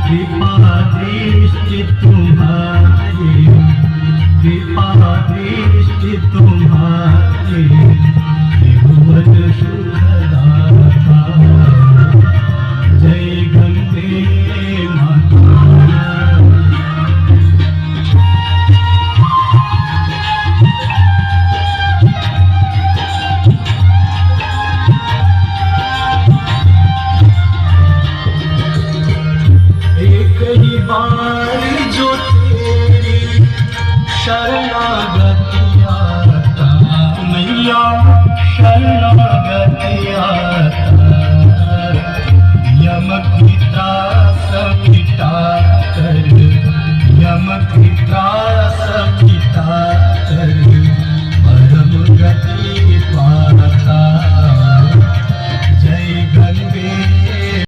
कृपा दृष्टि तुम्हारी, कृपा दृष्टि तुम्हारी, त्रिभुवन सुखदाता। जय गंगे माता। एक ही बार जो तेरी शरणागति